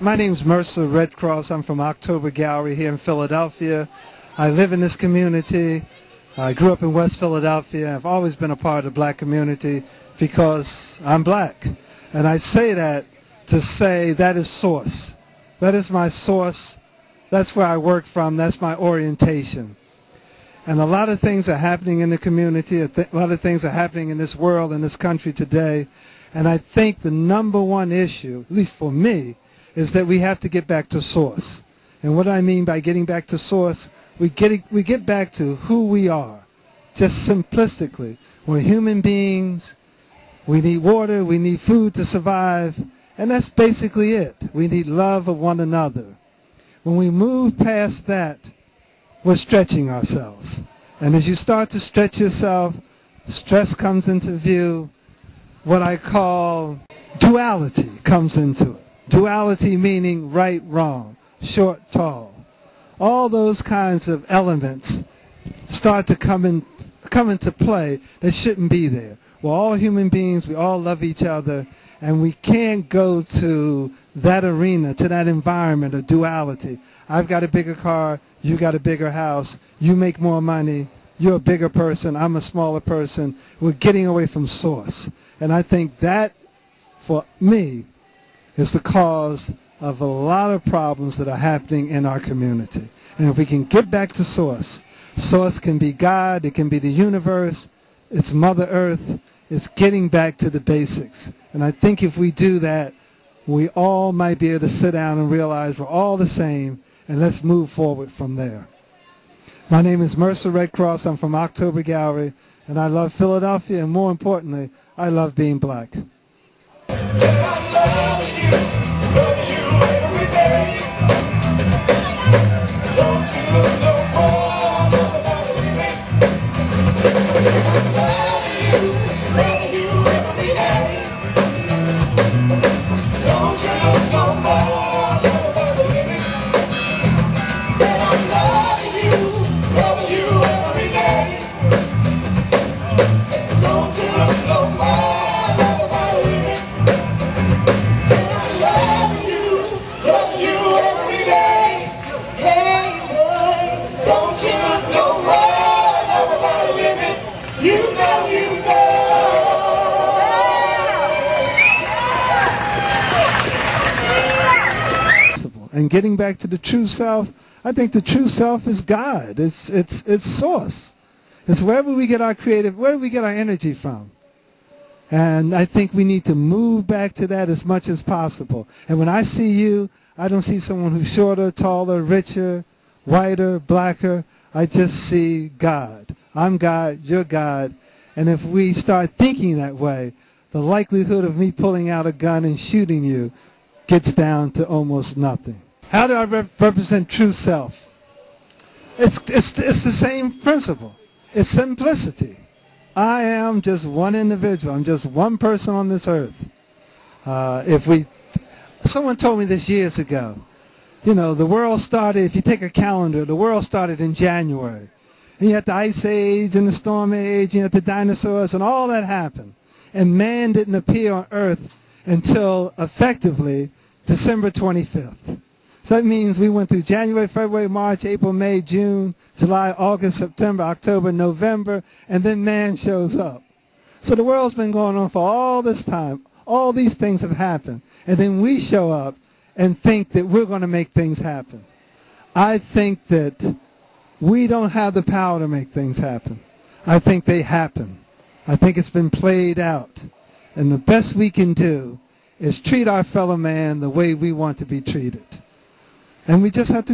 My name's Mercer, Redcross. I'm from October Gallery here in Philadelphia. I live in this community. I grew up in West Philadelphia. I've always been a part of the black community because I'm black. And I say that to say that is source. That is my source. That's where I work from. That's my orientation. And a lot of things are happening in the community. A lot of things are happening in this world, in this country today. And I think the number one issue, at least for me, is that we have to get back to source. And what I mean by getting back to source, we get back to who we are. Just simplistically, we're human beings. We need water. We need food to survive. And that's basically it. We need love of one another. When we move past that, we're stretching ourselves. And as you start to stretch yourself, stress comes into view. What I call duality comes into it. Duality meaning right, wrong, short, tall. All those kinds of elements start to come into play that shouldn't be there. We're all human beings. We all love each other. And we can't go to that arena, to that environment of duality. I've got a bigger car. You got a bigger house. You make more money. You're a bigger person. I'm a smaller person. We're getting away from source. And I think that, for me, is the cause of a lot of problems that are happening in our community. And if we can get back to source, source can be God, it can be the universe, it's Mother Earth, it's getting back to the basics. And I think if we do that, we all might be able to sit down and realize we're all the same, and let's move forward from there. My name is Mercer Redcross. I'm from October Gallery, and I love Philadelphia, and more importantly, I love being black. And getting back to the true self, I think the true self is God. It's source. It's wherever we get our where do we get our energy from? And I think we need to move back to that as much as possible. And when I see you, I don't see someone who's shorter, taller, richer, whiter, blacker. I just see God. I'm God, you're God. And if we start thinking that way, the likelihood of me pulling out a gun and shooting you gets down to almost nothing. How do I represent true self? It's the same principle. It's simplicity. I am just one individual. I'm just one person on this earth. Someone told me this years ago. You know, the world started, if you take a calendar, the world started in January. And you had the Ice Age and the Storm Age, and you had the dinosaurs, and all that happened. And man didn't appear on earth until, effectively, December 25th. So that means we went through January, February, March, April, May, June, July, August, September, October, November, and then man shows up. So the world's been going on for all this time. All these things have happened. And then we show up and think that we're going to make things happen. I think that we don't have the power to make things happen. I think they happen. I think it's been played out. And the best we can do is treat our fellow man the way we want to be treated. And we just have to